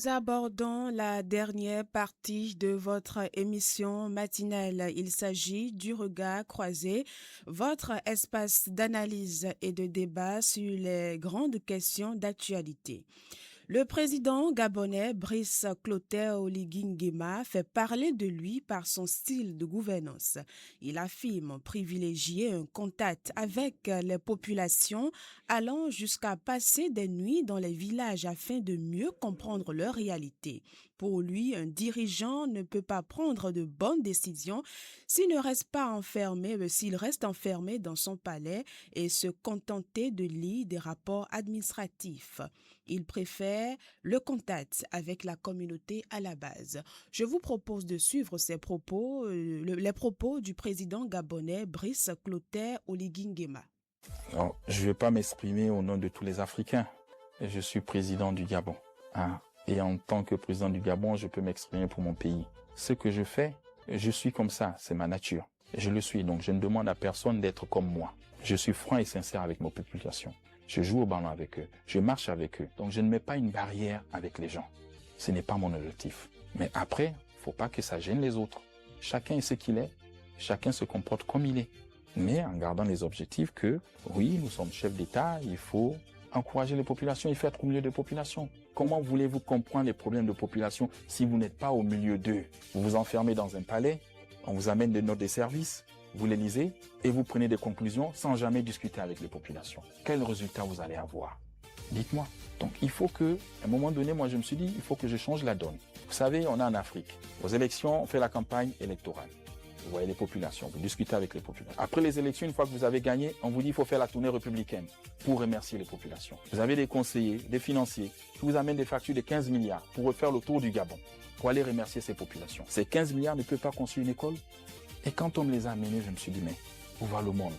Nous abordons la dernière partie de votre émission matinale. Il s'agit du regard croisé, votre espace d'analyse et de débat sur les grandes questions d'actualité. Le président gabonais Brice Clotaire Oligui Nguema fait parler de lui par son style de gouvernance. Il affirme privilégier un contact avec les populations, allant jusqu'à passer des nuits dans les villages afin de mieux comprendre leur réalité. Pour lui, un dirigeant ne peut pas prendre de bonnes décisions s'il reste enfermé dans son palais et se contenter de lire des rapports administratifs. Il préfère le contact avec la communauté à la base. Je vous propose de suivre les propos du président gabonais Brice Clotaire Oligui Nguema. Alors, je ne vais pas m'exprimer au nom de tous les Africains. Je suis président du Gabon. Et en tant que président du Gabon, je peux m'exprimer pour mon pays. Ce que je fais, je suis comme ça, c'est ma nature. Je le suis, donc je ne demande à personne d'être comme moi. Je suis franc et sincère avec ma population. Je joue au ballon avec eux, je marche avec eux. Donc je ne mets pas une barrière avec les gens. Ce n'est pas mon objectif. Mais après, faut pas que ça gêne les autres. Chacun est ce qu'il est, chacun se comporte comme il est. Mais en gardant les objectifs que, oui, nous sommes chefs d'État, il faut encourager les populations et faire au milieu des populations. Comment voulez-vous comprendre les problèmes de population si vous n'êtes pas au milieu d'eux? Vous vous enfermez dans un palais, on vous amène des notes de service, vous les lisez et vous prenez des conclusions sans jamais discuter avec les populations. Quel résultat vous allez avoir? Dites-moi. Donc il faut que, à un moment donné, moi je me suis dit, il faut que je change la donne. Vous savez, on est en Afrique. Aux élections, on fait la campagne électorale. Vous voyez les populations, vous discutez avec les populations. Après les élections, une fois que vous avez gagné, on vous dit qu'il faut faire la tournée républicaine pour remercier les populations. Vous avez des conseillers, des financiers qui vous amènent des factures de 15 milliards pour refaire le tour du Gabon, pour aller remercier ces populations. Ces 15 milliards ne peuvent pas construire une école. Et quand on me les a amenés, je me suis dit, mais où va le monde?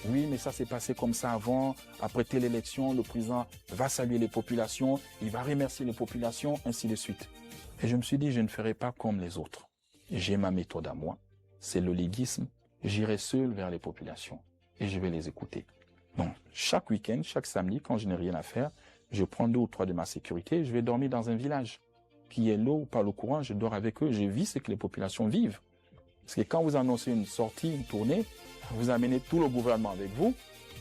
Oui, mais ça s'est passé comme ça avant. Après telle élection, le président va saluer les populations, il va remercier les populations, ainsi de suite. Et je me suis dit, je ne ferai pas comme les autres. J'ai ma méthode à moi. C'est l'oliguisme. J'irai seul vers les populations et je vais les écouter. Donc, chaque week-end, chaque samedi, quand je n'ai rien à faire, je prends 2 ou 3 de ma sécurité, je vais dormir dans un village. Qui est l'eau ou pas le courant, je dors avec eux, je vis ce que les populations vivent. Parce que quand vous annoncez une sortie, une tournée, vous amenez tout le gouvernement avec vous,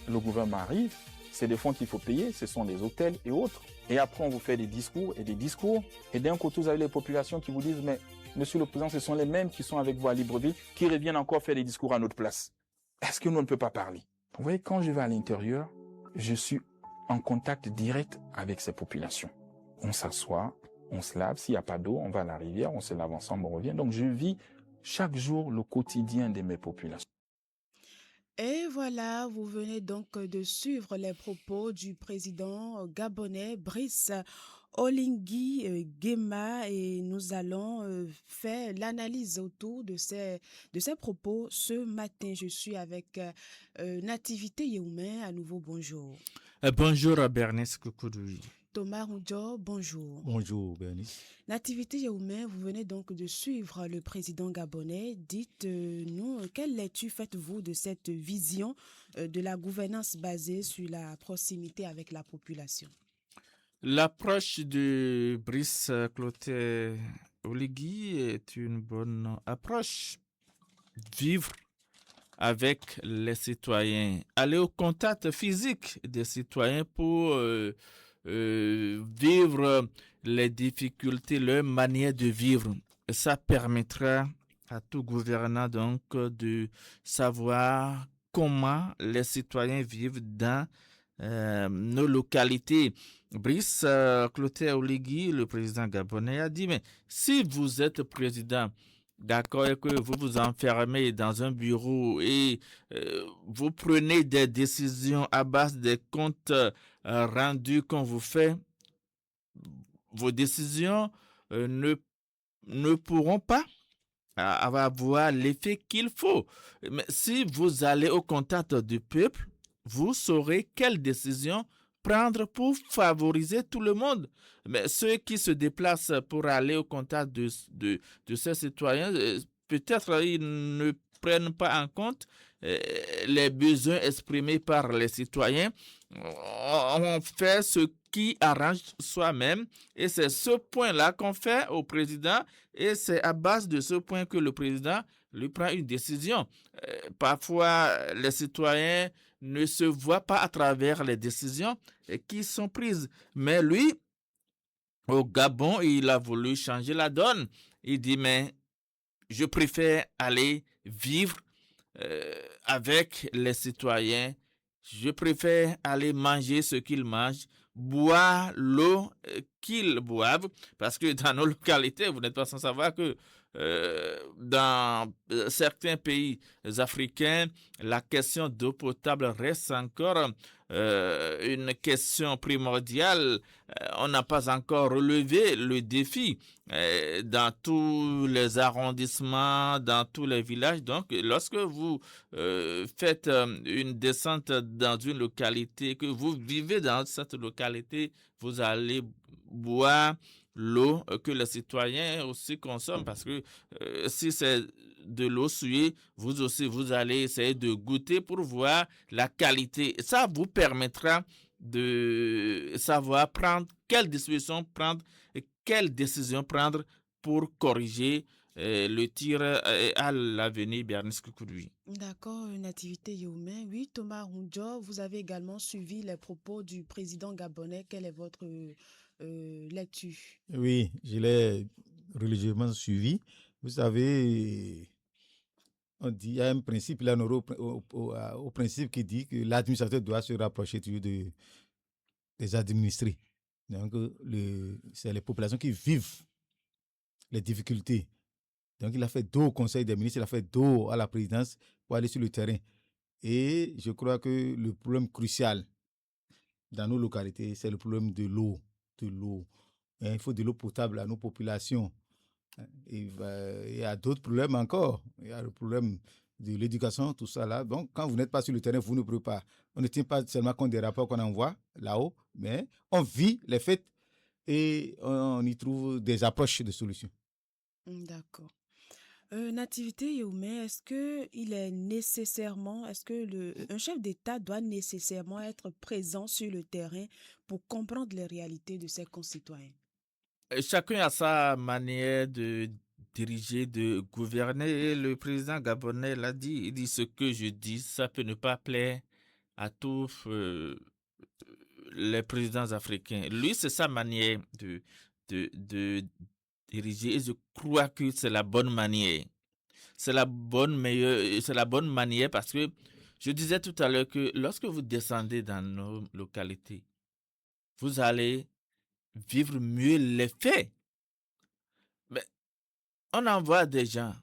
le gouvernement arrive, c'est des fonds qu'il faut payer, ce sont des hôtels et autres. Et après, on vous fait des discours, et d'un côté, vous avez les populations qui vous disent, mais Monsieur le Président, ce sont les mêmes qui sont avec vous à Libreville, qui reviennent encore faire des discours à notre place. Est-ce que nous ne peut pas parler? Vous voyez, quand je vais à l'intérieur, je suis en contact direct avec ces populations. On s'assoit, on se lave, s'il n'y a pas d'eau, on va à la rivière, on se lave ensemble, on revient. Donc je vis chaque jour le quotidien de mes populations. Et voilà, vous venez donc de suivre les propos du président gabonais Brice Oligui Nguema et nous allons faire l'analyse autour de ces propos ce matin. Je suis avec Nativité Yeoumé, à nouveau bonjour. Bonjour à Bernice Koukoudouji. Thomas Roudjo, bonjour. Bonjour Bernice. Nativité Yeoumé, vous venez donc de suivre le président gabonais. Dites-nous, quelle lecture faites-vous de cette vision de la gouvernance basée sur la proximité avec la population? L'approche de Brice Clotaire Oligui est une bonne approche. Vivre avec les citoyens, aller au contact physique des citoyens pour vivre les difficultés, leur manière de vivre. Ça permettra à tout gouvernant donc de savoir comment les citoyens vivent dans nos localités. Brice Clotaire Oligui, le président gabonais, a dit, mais si vous êtes président, d'accord, et que vous vous enfermez dans un bureau et vous prenez des décisions à base des comptes rendus qu'on vous fait, vos décisions ne pourront pas avoir l'effet qu'il faut. Mais si vous allez au contact du peuple, vous saurez quelles décisions prendre pour favoriser tout le monde. Mais ceux qui se déplacent pour aller au contact de ces citoyens, peut-être ils ne prennent pas en compte les besoins exprimés par les citoyens. On fait ce qui arrange soi-même et c'est ce point-là qu'on fait au président et c'est à base de ce point que le président lui prend une décision. Parfois, les citoyens ne se voient pas à travers les décisions qui sont prises. Mais lui, au Gabon, il a voulu changer la donne. Il dit, mais je préfère aller vivre avec les citoyens. Je préfère aller manger ce qu'ils mangent, boire l'eau qu'ils boivent, parce que dans nos localités, vous n'êtes pas sans savoir que dans certains pays africains, la question d'eau potable reste encore une question primordiale. On n'a pas encore relevé le défi dans tous les arrondissements, dans tous les villages. Donc, lorsque vous faites une descente dans une localité, que vous vivez dans cette localité, vous allez boire l'eau que les citoyens aussi consomment parce que si c'est de l'eau souillée, vous aussi, vous allez essayer de goûter pour voir la qualité. Ça vous permettra de savoir prendre quelle disposition prendre et quelle décision prendre pour corriger le tir à l'avenir Bernice Koukoudou. D'accord, Nativité Youmé. Oui, Thomas Rundjo, vous avez également suivi les propos du président gabonais. Quelle est votre lecture? Oui, je l'ai religieusement suivi. Vous savez, on dit, il y a un principe là, au principe qui dit que l'administrateur doit se rapprocher des administrés. Donc, c'est les populations qui vivent les difficultés. Donc, il a fait dos au Conseil des ministres, il a fait dos à la présidence pour aller sur le terrain. Et je crois que le problème crucial dans nos localités, c'est le problème de l'eau. Il faut de l'eau potable à nos populations. Il y a d'autres problèmes encore. Il y a le problème de l'éducation, tout ça là. Donc, quand vous n'êtes pas sur le terrain, vous ne pouvez pas. On ne tient pas seulement compte des rapports qu'on envoie là-haut, mais on vit les faits et on y trouve des approches de solutions. D'accord. Nativité Youmé, est-ce que un chef d'État doit nécessairement être présent sur le terrain pour comprendre les réalités de ses concitoyens? Chacun a sa manière de diriger, de gouverner. Et le président gabonais l'a dit, il dit ce que je dis, ça peut ne pas plaire à tous les présidents africains. Lui, c'est sa manière de diriger et je crois que c'est la bonne manière. C'est la bonne manière parce que je disais tout à l'heure que lorsque vous descendez dans nos localités, vous allez vivre mieux les faits. Mais on envoie des gens,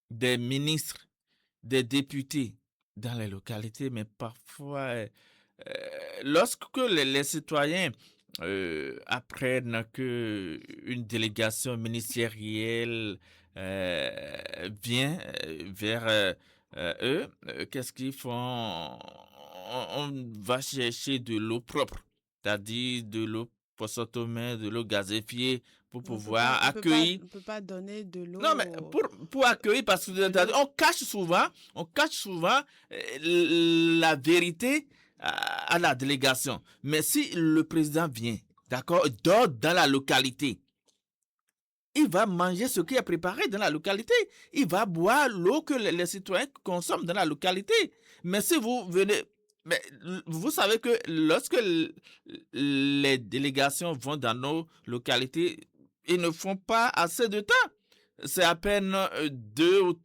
des ministres, des députés dans les localités, mais parfois, lorsque les citoyens apprennent qu'une délégation ministérielle vient vers eux, qu'est-ce qu'ils font? On va chercher de l'eau propre, c'est-à-dire de l'eau posotomée, de l'eau gazéfiée pour pouvoir accueillir. On ne peut pas donner de l'eau. Non, mais pour accueillir, parce que on cache souvent la vérité à la délégation. Mais si le président vient, d'accord, dort dans la localité, il va manger ce qui est préparé dans la localité. Il va boire l'eau que les citoyens consomment dans la localité. Mais si vous venez... Mais vous savez que lorsque les délégations vont dans nos localités, ils ne font pas assez de temps. C'est à peine 2 ou...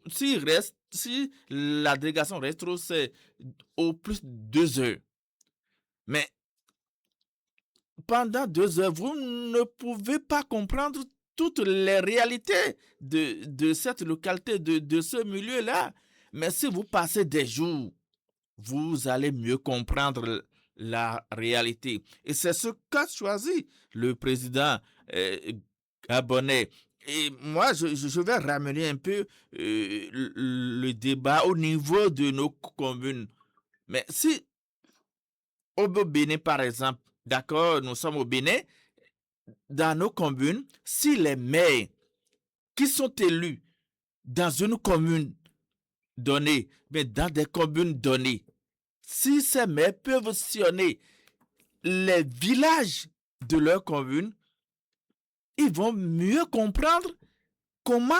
Si la délégation reste trop, c'est au plus 2 heures. Mais pendant 2 heures, vous ne pouvez pas comprendre toutes les réalités de cette localité, de ce milieu-là. Mais si vous passez des jours, vous allez mieux comprendre la réalité. Et c'est ce qu'a choisi le président gabonais. Et moi, je vais ramener un peu le débat au niveau de nos communes. Mais si au Bénin, par exemple, d'accord, nous sommes au Bénin, dans nos communes, si les maires qui sont élus dans une commune données, mais dans des communes données, si ces maires peuvent sillonner les villages de leur commune, ils vont mieux comprendre comment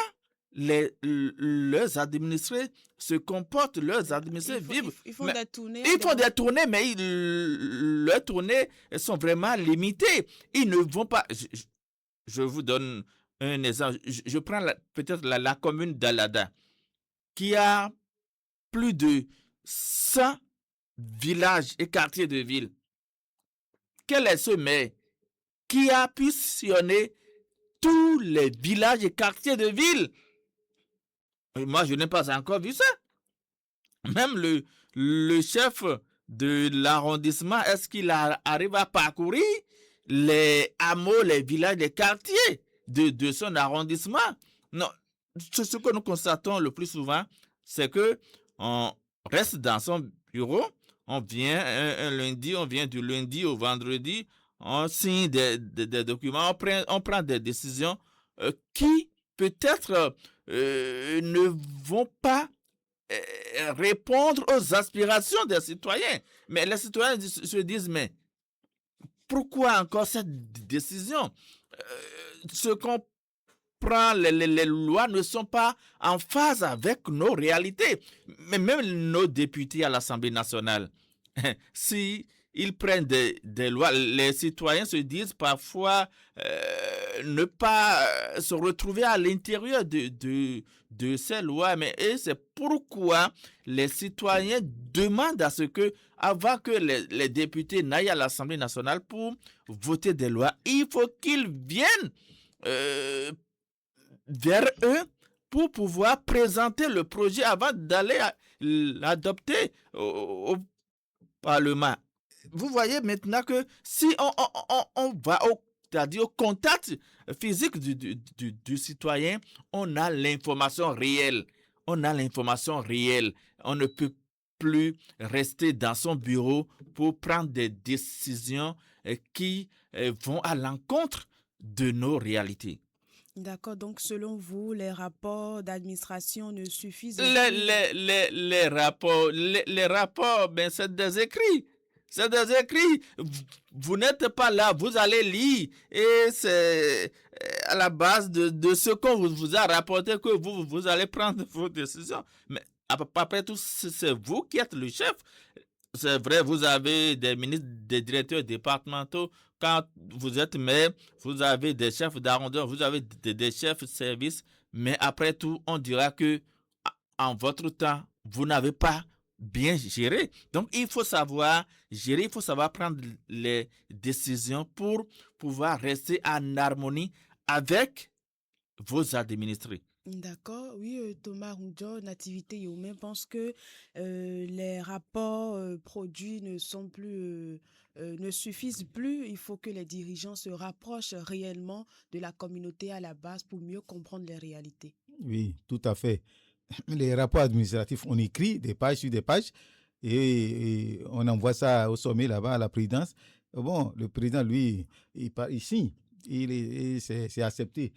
leurs administrés se comportent, leurs administrés vivent. Ils font Mais des tournées. ils font des tournées, mais leurs tournées sont vraiment limitées. Ils ne vont pas... Je vous donne un exemple. Je prends peut-être la commune d'Alada, qui a plus de 100 villages et quartiers de ville. Quel est ce maire qui a pu sillonner tous les villages et quartiers de ville? Et moi, je n'ai pas encore vu ça. Même le chef de l'arrondissement, est-ce qu'il arrive à parcourir les hameaux, les villages, les quartiers de son arrondissement? Non. Ce que nous constatons le plus souvent, c'est que on reste dans son bureau, on vient un lundi, on vient du lundi au vendredi, on signe des documents, on prend des décisions qui peut-être ne vont pas répondre aux aspirations des citoyens. Mais les citoyens se disent, mais pourquoi encore cette décision? Ce qu'on prend, les lois ne sont pas en phase avec nos réalités. Mais même nos députés à l'Assemblée nationale, si ils prennent des lois, les citoyens se disent parfois ne pas se retrouver à l'intérieur de ces lois. Mais c'est pourquoi les citoyens demandent à ce que, avant que les députés n'aillent à l'Assemblée nationale pour voter des lois, il faut qu'ils viennent vers eux pour pouvoir présenter le projet avant d'aller l'adopter au Parlement. Vous voyez maintenant que si on va c'est-à-dire au contact physique du citoyen, on a l'information réelle. On a l'information réelle. On ne peut plus rester dans son bureau pour prendre des décisions qui vont à l'encontre de nos réalités. D'accord, donc selon vous, les rapports d'administration ne suffisent pas? Les rapports, ben, c'est des écrits. C'est des écrits. Vous n'êtes pas là, vous allez lire. Et c'est à la base de ce qu'on vous a rapporté que vous allez prendre vos décisions. Mais après tout, c'est vous qui êtes le chef. C'est vrai, vous avez des ministres, des directeurs départementaux. Quand vous êtes maire, vous avez des chefs d'arrondissement, vous avez des chefs de service. Mais après tout, on dira que en votre temps, vous n'avez pas bien géré. Donc, il faut savoir gérer, il faut savoir prendre les décisions pour pouvoir rester en harmonie avec vos administrés. D'accord, oui, Thomas Roudio, Nativité Youmé pense que les rapports produits ne suffisent plus. Il faut que les dirigeants se rapprochent réellement de la communauté à la base pour mieux comprendre les réalités. Oui, tout à fait. Les rapports administratifs, on écrit des pages sur des pages et on envoie ça au sommet là-bas à la présidence. Bon, le président, lui, il signe, c'est accepté.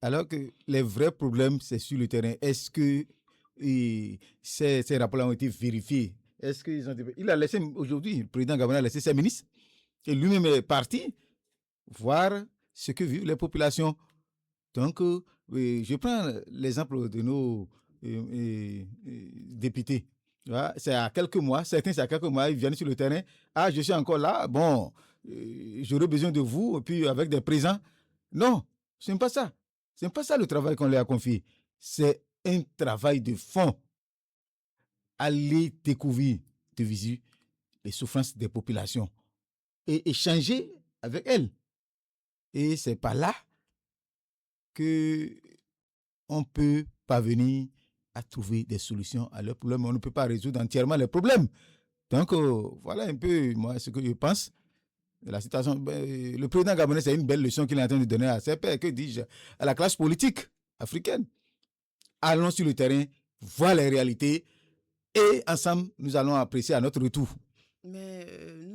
Alors que les vrais problèmes, c'est sur le terrain. Est-ce que ces rapports ont été vérifiés? Est-ce qu'ils ont été... Il a laissé, aujourd'hui, le président Gabonais a laissé ses ministres et lui-même est parti voir ce que vivent les populations. Donc, je prends l'exemple de nos députés. C'est à quelques mois, certains, c'est à quelques mois, ils viennent sur le terrain. Ah, je suis encore là, bon, j'aurais besoin de vous, et puis avec des présents. Non, ce n'est pas ça. Ce n'est pas ça le travail qu'on leur a confié. C'est un travail de fond. Aller découvrir de visu les souffrances des populations et échanger avec elles. Et c'est par là qu'on peut parvenir à trouver des solutions à leurs problèmes. On ne peut pas résoudre entièrement les problèmes. Donc, voilà un peu, moi, ce que je pense de la situation. Le président gabonais, c'est une belle leçon qu'il est en train de donner à ses pairs, que dis-je, à la classe politique africaine. Allons sur le terrain, voir les réalités et ensemble, nous allons apprécier à notre retour. Mais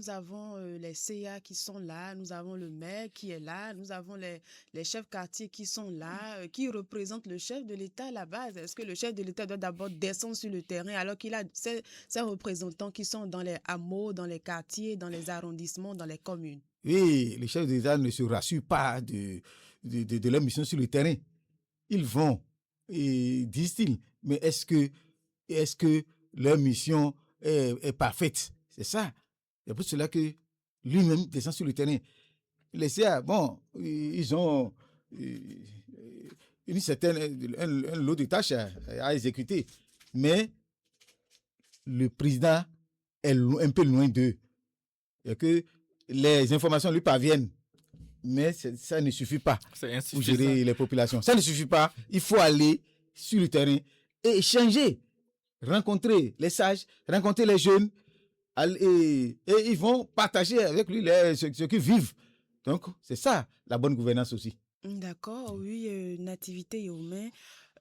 nous avons les CA qui sont là, nous avons le maire qui est là, nous avons les chefs quartiers qui sont là, qui représentent le chef de l'État à la base. Est-ce que le chef de l'État doit d'abord descendre sur le terrain alors qu'il a ses représentants qui sont dans les hameaux, dans les quartiers, dans les arrondissements, dans les communes? Oui, les chefs d'État ne se rassurent pas de leur mission sur le terrain. Ils vont, et disent-ils, mais est-ce que leur mission est parfaite? C'est ça. C'est pour cela que lui-même descend sur le terrain. Les CA, bon, ils ont un lot de tâches à exécuter, mais le président est un peu loin d'eux. Et que les informations lui parviennent, mais ça ne suffit pas pour gérer les populations. Ça ne suffit pas. Il faut aller sur le terrain et échanger, rencontrer les sages, rencontrer les jeunes, et ils vont partager avec lui ce qu'ils vivent. Donc, c'est ça, la bonne gouvernance aussi. D'accord, oui, Nativité Yomé.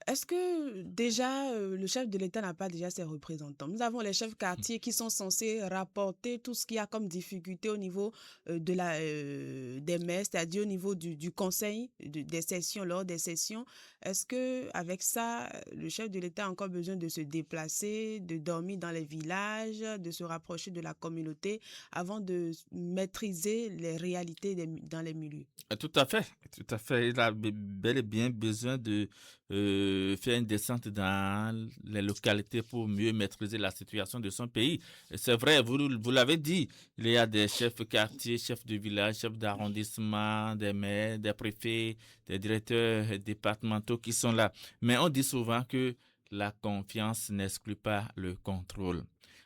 Est-ce que déjà le chef de l'État n'a pas déjà ses représentants? Nous avons les chefs quartiers qui sont censés rapporter tout ce qu'il y a comme difficulté au niveau des maires, c'est-à-dire au niveau du conseil des sessions, lors des sessions. Est-ce que avec ça, le chef de l'État a encore besoin de se déplacer, de dormir dans les villages, de se rapprocher de la communauté avant de maîtriser les réalités dans les milieux? Tout à fait, tout à fait. Il a bel et bien besoin de faire une descente dans les localités pour mieux maîtriser la situation de son pays. Et c'est vrai, vous l'avez dit, il y a des chefs quartiers, chefs de village, chefs d'arrondissement, des maires, des préfets, des directeurs départementaux qui sont là. Mais on dit souvent que la confiance n'exclut pas le contrôle.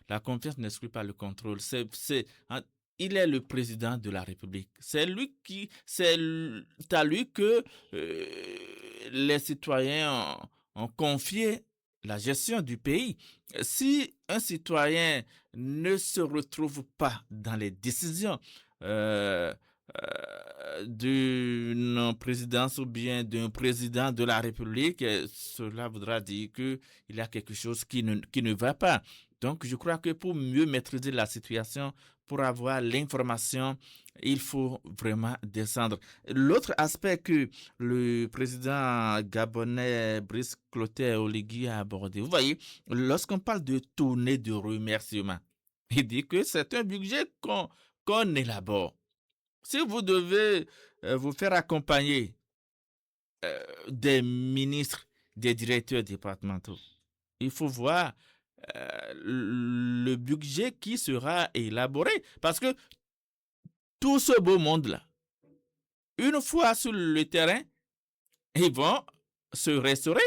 La confiance n'exclut pas le contrôle. Il est le président de la République. C'est à lui que les citoyens ont confié la gestion du pays. Si un citoyen ne se retrouve pas dans les décisions d'une présidence ou bien d'un président de la République, cela voudra dire qu'il y a quelque chose qui ne va pas. Donc, je crois que pour mieux maîtriser la situation, pour avoir l'information, il faut vraiment descendre. L'autre aspect que le président gabonais Brice Clotaire Oligui a abordé, vous voyez, lorsqu'on parle de tournée de remerciements, il dit que c'est un budget qu'on élabore. Si vous devez vous faire accompagner des ministres, des directeurs départementaux, il faut voir le budget qui sera élaboré. Parce que tout ce beau monde-là, une fois sur le terrain, ils vont se restaurer,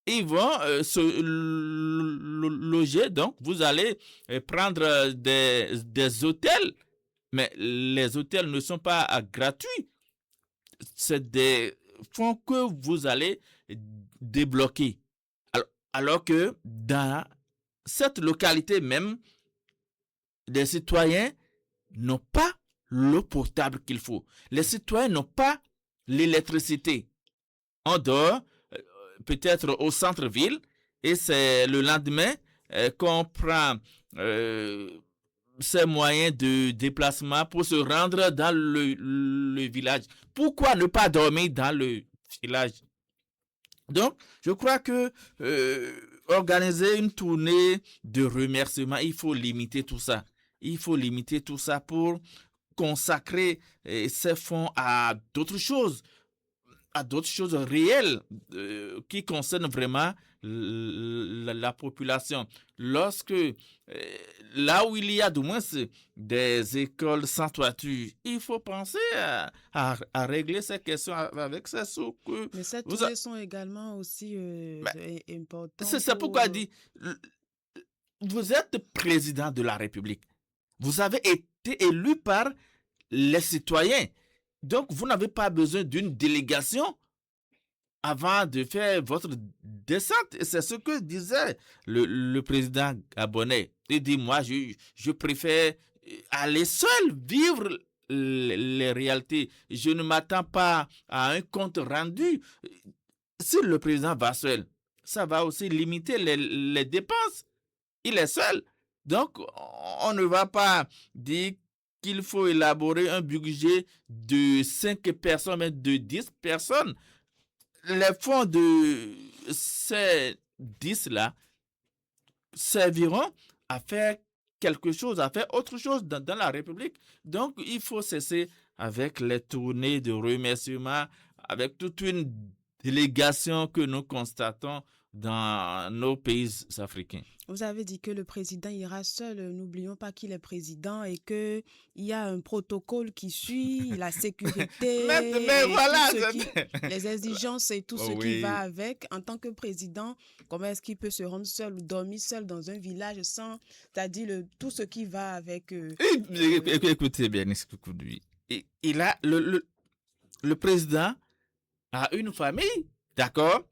ils vont se loger. Donc, vous allez prendre des hôtels, mais les hôtels ne sont pas gratuits. C'est des fonds que vous allez débloquer. Alors que dans cette localité même, les citoyens n'ont pas l'eau potable qu'il faut. Les citoyens n'ont pas l'électricité. On dort peut-être au centre-ville et c'est le lendemain qu'on prend ces moyens de déplacement pour se rendre dans le village. Pourquoi ne pas dormir dans le village? Donc, je crois que organiser une tournée de remerciements, il faut limiter tout ça. Il faut limiter tout ça pour consacrer ces fonds à d'autres choses réelles qui concernent vraiment la population. Lorsque, là où il y a du moins des écoles sans toiture, il faut penser à régler ces questions avec ces sous. Mais ces tournées sont également aussi importantes. C'est pourquoi je dis, vous êtes président de la République. Vous avez été élu par les citoyens. Donc, vous n'avez pas besoin d'une délégation avant de faire votre descente. Et c'est ce que disait le président gabonais. Il dit, moi, je préfère aller seul, vivre les réalités. Je ne m'attends pas à un compte rendu. Si le président va seul, ça va aussi limiter les dépenses. Il est seul. Donc, on ne va pas dire qu'il faut élaborer un budget de 5 personnes, mais de 10 personnes. Les fonds de ces 10-là serviront à faire quelque chose, à faire autre chose dans la République. Donc, il faut cesser avec les tournées de remerciements, avec toute une délégation que nous constatons dans nos pays africains. Vous avez dit que le président ira seul. N'oublions pas qu'il est président et qu'il y a un protocole qui suit, la sécurité, mais voilà, les exigences et tout ce qui va avec. En tant que président, comment est-ce qu'il peut se rendre seul ou dormir seul dans un village sans, c'est-à-dire tout ce qui va avec... Écoutez bien, il a le président a une famille, d'accord?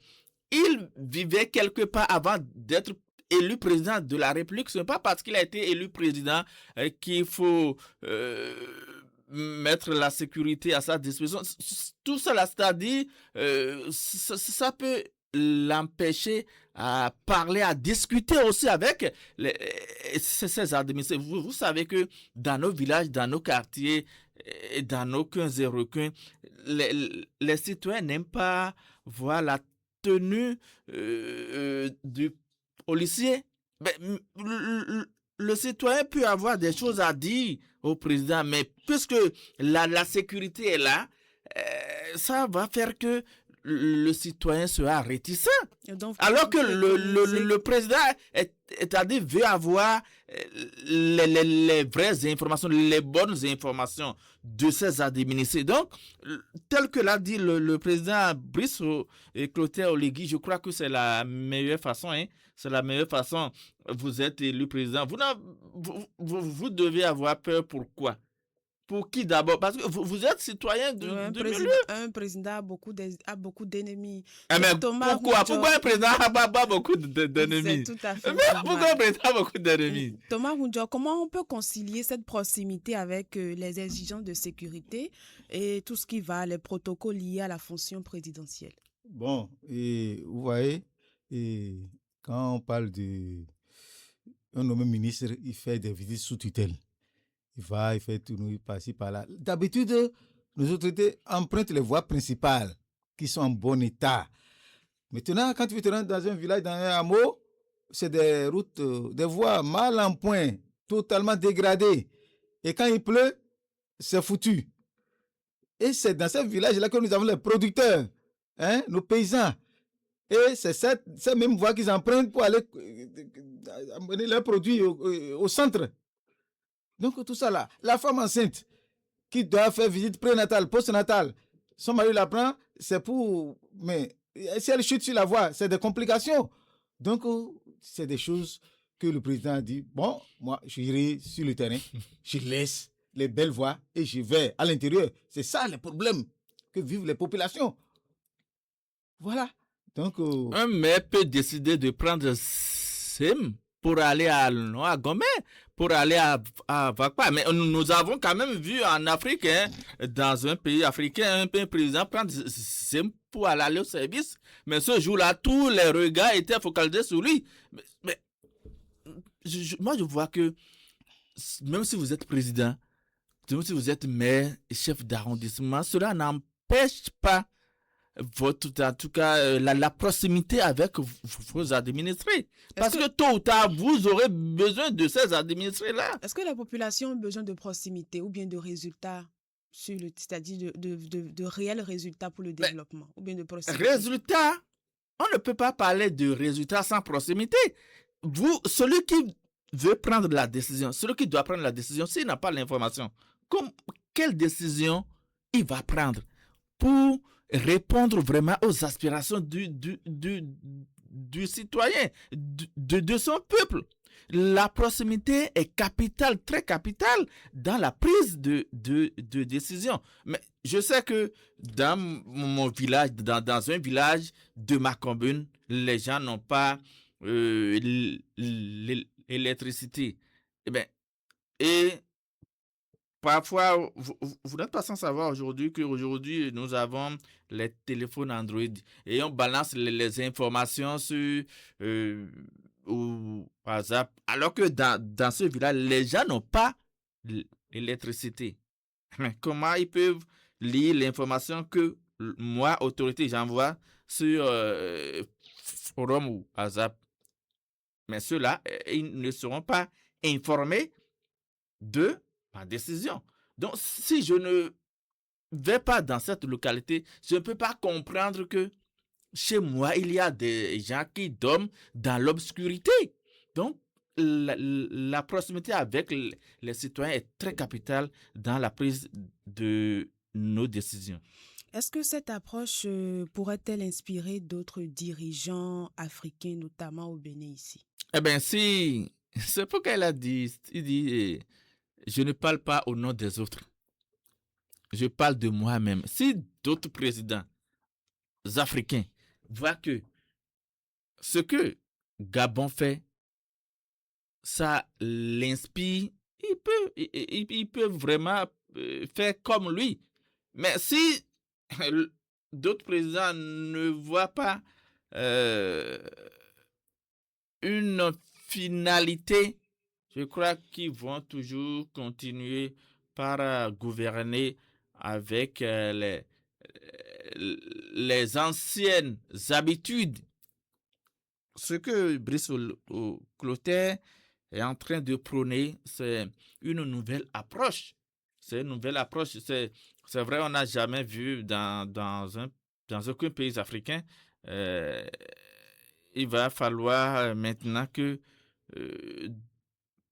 Il vivait quelque part avant d'être élu président de la République. Ce n'est pas parce qu'il a été élu président qu'il faut mettre la sécurité à sa disposition. Tout cela, c'est-à-dire, ça peut l'empêcher à parler, à discuter aussi avec ses administrés. Vous savez que dans nos villages, dans nos quartiers, dans nos coins et recoins, les citoyens n'aiment pas voir la tenue du policier. Le citoyen peut avoir des choses à dire au président, mais puisque la sécurité est là, ça va faire que le citoyen sera réticent. Donc, alors que le président c'est-à-dire veut avoir les vraies informations, les bonnes informations de ses administrés. Donc, tel que l'a dit le président Brice Clotaire Oligui, je crois que c'est la meilleure façon. C'est la meilleure façon. Vous êtes élu président. Vous devez avoir peur. Pourquoi? Pour qui d'abord? Parce que vous êtes citoyen de milieu. Un président a beaucoup d'ennemis. Mais pourquoi? Pourquoi un président n'a pas beaucoup d'ennemis? C'est tout à fait pourquoi un président a beaucoup d'ennemis? Thomas Hunjo, comment on peut concilier cette proximité avec les exigences de sécurité et tout ce qui va, les protocoles liés à la fonction présidentielle? Bon, et vous voyez, quand on parle de un nommé ministre, il fait des visites sous tutelle. Il fait tourner par-ci, par-là. D'habitude, nos autorités empruntent les voies principales qui sont en bon état. Maintenant, quand tu te rends dans un village, dans un hameau, c'est des routes, des voies mal en point, totalement dégradées. Et quand il pleut, c'est foutu. Et c'est dans ces villages-là que nous avons les producteurs, nos paysans. Et c'est cette même voie qu'ils empruntent pour aller amener leurs produits au centre. Donc, tout ça là, la femme enceinte qui doit faire visite prénatale, postnatale, son mari la prend, c'est pour... Mais si elle chute sur la voie, c'est des complications. Donc, c'est des choses que le président a dit, bon, moi, j'irai sur le terrain, je laisse les belles voies et je vais à l'intérieur. C'est ça le problème que vivent les populations. Voilà. Donc, un maire peut décider de prendre SIM pour aller à Gomé, pour aller à Vakpa. Mais nous avons quand même vu en Afrique, dans un pays africain, un président prendre SIM pour aller au service. Mais ce jour-là, tous les regards étaient focalisés sur lui. Mais moi, je vois que même si vous êtes président, même si vous êtes maire et chef d'arrondissement, cela n'empêche pas en tout cas, la proximité avec vos administrés. Parce que tôt ou tard, vous aurez besoin de ces administrés-là. Est-ce que la population a besoin de proximité ou bien de résultats, c'est-à-dire de réels résultats pour le développement ou bien de proximité? Résultats, on ne peut pas parler de résultats sans proximité. Celui qui veut prendre la décision, celui qui doit prendre la décision, s'il n'a pas l'information, quelle décision il va prendre pour répondre vraiment aux aspirations du citoyen, de son peuple. La proximité est capitale, très capitale dans la prise de décision. Mais je sais que dans mon village, dans un village de ma commune, les gens n'ont pas l'électricité. Et parfois, vous n'êtes pas sans savoir qu'aujourd'hui, nous avons les téléphones Android et on balance les informations sur ou WhatsApp. Alors que dans ce village, les gens n'ont pas l'électricité. Mais comment ils peuvent lire l'information que moi, autorité, j'envoie sur Forum ou WhatsApp? Mais ceux-là, ils ne seront pas informés de ma décision. Donc, si je ne vais pas dans cette localité, je ne peux pas comprendre que chez moi, il y a des gens qui dorment dans l'obscurité. Donc, la proximité avec les citoyens est très capitale dans la prise de nos décisions. Est-ce que cette approche pourrait-elle inspirer d'autres dirigeants africains, notamment au Bénin ici? Eh bien, si, c'est pourquoi il dit, je ne parle pas au nom des autres, je parle de moi-même. Si d'autres présidents africains voient que ce que Gabon fait, ça l'inspire, il peut vraiment faire comme lui. Mais si d'autres présidents ne voient pas une finalité, je crois qu'ils vont toujours continuer par gouverner avec les anciennes habitudes. Ce que Brice Clotaire est en train de prôner, c'est une nouvelle approche. C'est une nouvelle approche. C'est vrai, on n'a jamais vu dans aucun pays africain. Il va falloir maintenant que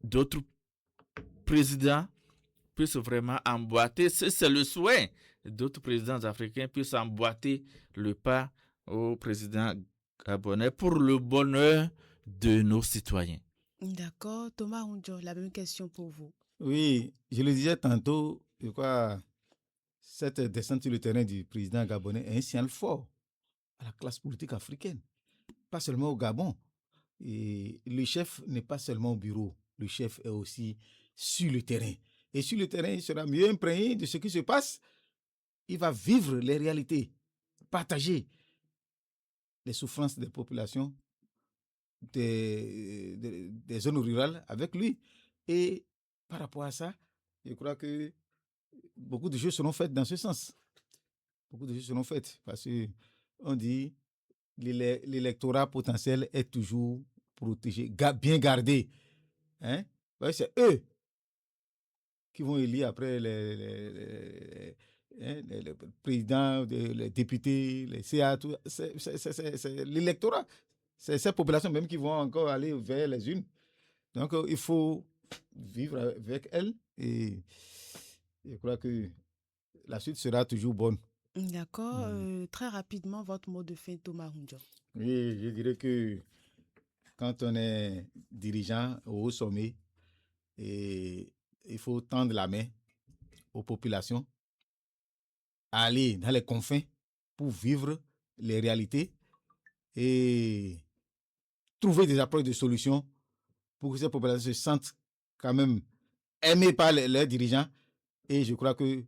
d'autres présidents puissent vraiment emboîter. C'est le souhait d'autres présidents africains puissent emboîter le pas au président gabonais pour le bonheur de nos citoyens. D'accord. Thomas Hundjo, la même question pour vous. Oui, je le disais tantôt, je crois, cette descente sur le terrain du président gabonais est un signal fort à la classe politique africaine, pas seulement au Gabon. Et le chef n'est pas seulement au bureau, le chef est aussi sur le terrain. Et sur le terrain, il sera mieux imprégné de ce qui se passe. Il va vivre les réalités, partager les souffrances des populations des zones rurales avec lui. Et par rapport à ça, je crois que beaucoup de choses seront faites dans ce sens. Beaucoup de choses seront faites parce qu'on dit l'électorat potentiel est toujours protégé, bien gardé. Hein? Ouais, c'est eux qui vont élire après les présidents, les députés, les CA, tout. C'est l'électorat. C'est ces populations même qui vont encore aller vers les unes. Donc, il faut vivre avec elles et je crois que la suite sera toujours bonne. D'accord. Très rapidement, votre mot de fin, Thomas Hundjo. Oui, je dirais que quand on est dirigeant au haut sommet, et il faut tendre la main aux populations, aller dans les confins pour vivre les réalités et trouver des approches de solutions pour que ces populations se sentent quand même aimées par leurs dirigeants. Et je crois que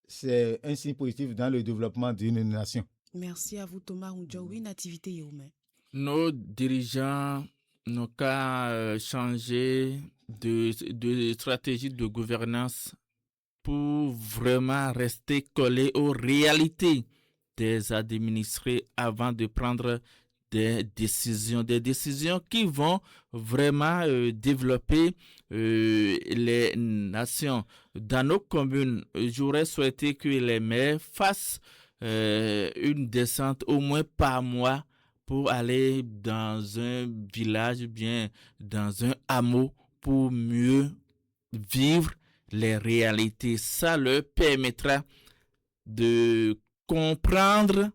c'est un signe positif dans le développement d'une nation. Merci à vous, Thomas Hundjo. Oui, Nativité Yéhoumé. Nos dirigeants n'ont qu'à changer de stratégie de gouvernance pour vraiment rester collés aux réalités des administrés avant de prendre des décisions qui vont vraiment développer les nations. Dans nos communes, j'aurais souhaité que les maires fassent une descente au moins par mois pour aller dans un village, bien dans un hameau, pour mieux vivre les réalités. Ça leur permettra de comprendre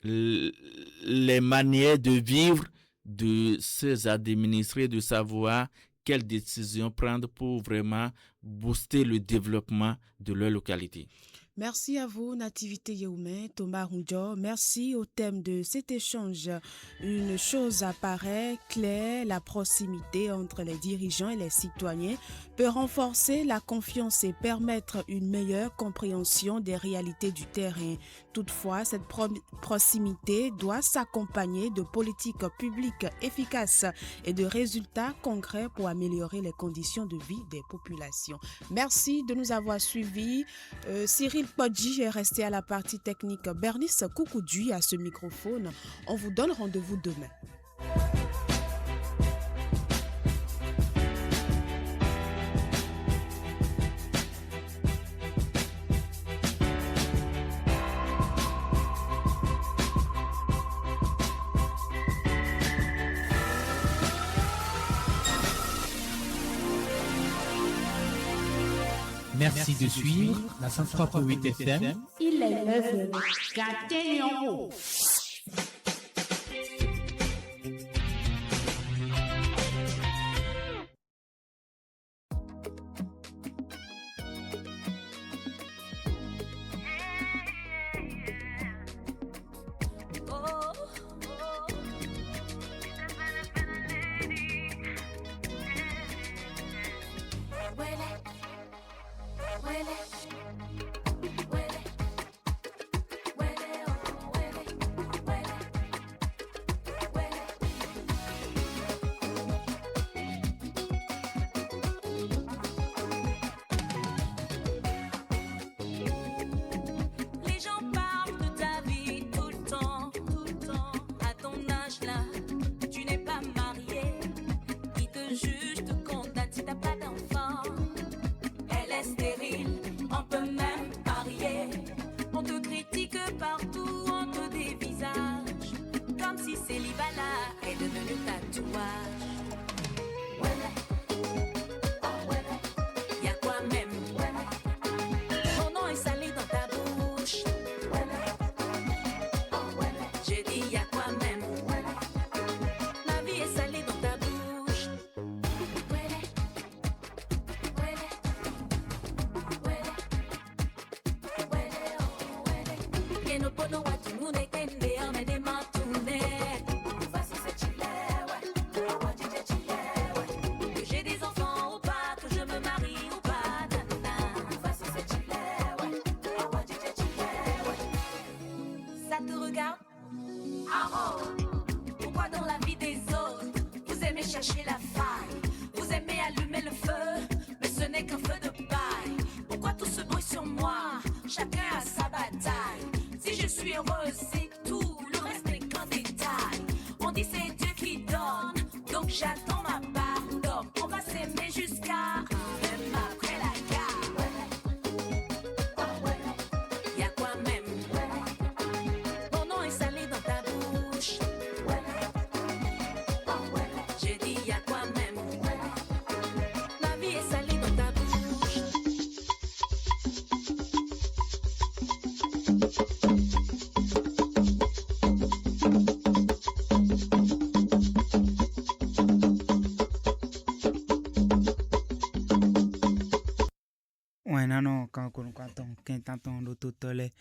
les manières de vivre de ces administrés, de savoir quelles décisions prendre pour vraiment booster le développement de leur localité. Merci à vous, Nativité Yeoumé, Thomas Rundjo. Merci au thème de cet échange. Une chose apparaît claire, la proximité entre les dirigeants et les citoyens peut renforcer la confiance et permettre une meilleure compréhension des réalités du terrain. Toutefois, cette proximité doit s'accompagner de politiques publiques efficaces et de résultats concrets pour améliorer les conditions de vie des populations. Merci de nous avoir suivis. Cyril Podji est resté à la partie technique. Bernice Koukoudji à ce microphone. On vous donne rendez-vous demain. Merci de suivre la 103.8 FM. Il est 9h. Gardez en haut. Chercher la faille, vous aimez allumer le feu, mais ce n'est qu'un feu de paille. Pourquoi tout ce bruit sur moi? Chacun a sa bataille. Si je suis heureuse, c'est tout, le reste n'est qu'un détail. On dit c'est Dieu qui donne, donc j'attends ma part d'homme. On va s'aimer jusqu'à même après la gare. Y'a quoi même? Mon nom est salé dans ta bouche. Nano kan kono kwaton kentanton do totole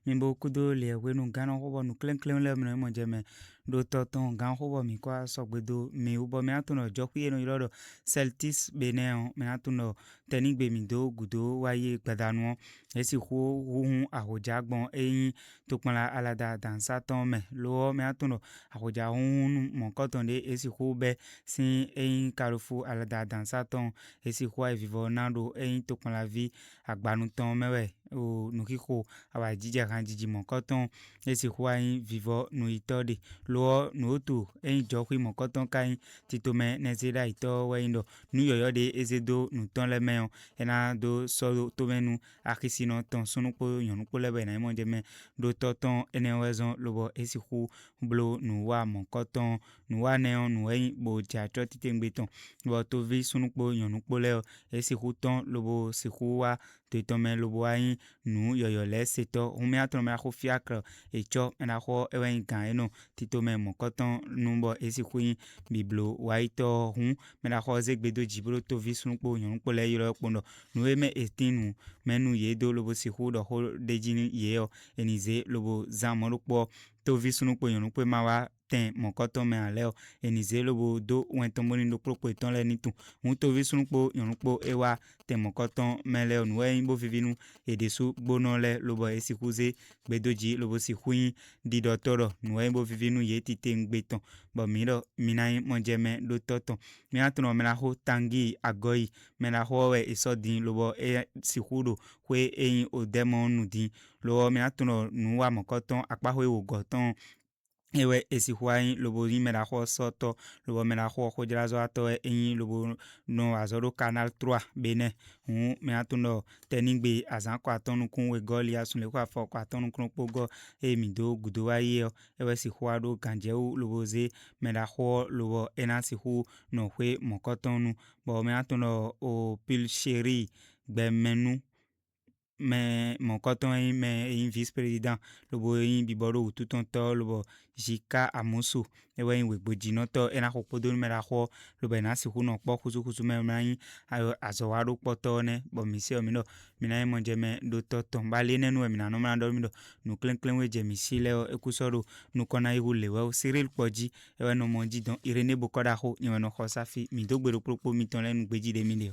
mimbo kudo le wenu gano hobo nu klen le mno mo jeme do toton gan hobo mi kwa sogbedo mi ubo mi atuno jokwi eno irodo Celtics Benin mi atuno tenigbe mi do gudo waye gbadanu esi ho hun ahoja gbon eyin to ponla alada dansa ton me lo mi atuno ahoja hun mon koton de esi ho be sin eyin karufu alada dansa ton esi ho vivo nando eyin to ponla vi agbanu ton mewe o nukiko awa jija kan jiji mon koton esi ho ayin vivo nu itode lo nu to eyin jokwi mon koton kan titome nezeda ito weindo nu yoyo de ezedo nu ton le meon ena do so to menu akisino ton sunupo yonupo lebe na mo jeme do toton enewezon lobo esi ho blo nu wa mon koton nu wa neon nu eyin bo ja choti tengbeton lo to vi sunupo yonupo le esi ho ton lobo se ho wa tome lobo ayin nu yoyole seto humi atro me ho fiacre echo na ho ewen gan eno titome mokoton numbo esikuyin biblo waito hun me na ho zegbedo jibro to visunpo yonpo le yoro pondo nu eme estinu menu yedo lobo sihu do ho dejini yeo enize lobo zamorukpo to visunpo yonpo mawa ten mokoton me aleo enize lobo do wentomoni do propo eton le nitu to visunpo yonpo ewa ten mokoton me leo nu bo vivinu edesu gbono le lobo esikuze gbedoji lobo sihuin di dotoro nu bo vivinu yetite ngbeton bo miro minai monjeme do toto mi atuno me na ho tangi agoi me na ho we isodin lobo sihudo kwe eyin odemo nudin lo mi atuno nu wa mokoton akpahwe wogoton ewe esihuain lobo ni me na ho soto lobo me na ho jrazo ato eyin lobo no azoro canal 3 bene me atuno teningbe azan ko atonu kun we goli asunle ko afo ko atonu kun pogo mi do gudo waye ewe sihuado ganjeu lobo ze me na ho lobo enasihu no hwe mokotonu bo me atuno o pil chéri gbemenu me mokoton me vice président lobo biboro tutonto lobo jika amusu ewe we gbojino to ena hopodo me la ho lobo na sihu no po kuzu me mai azowaro poto ne bo mise omino mina monje me do toto mbale nenu e mina no ma do mido nu klen we je misile ekusoro nu kona ihule we Cyril Poji ewe no monji don irene bokoda ho nyewe no hosafi mi do gbero propo mi ton le nu gbeji de mi de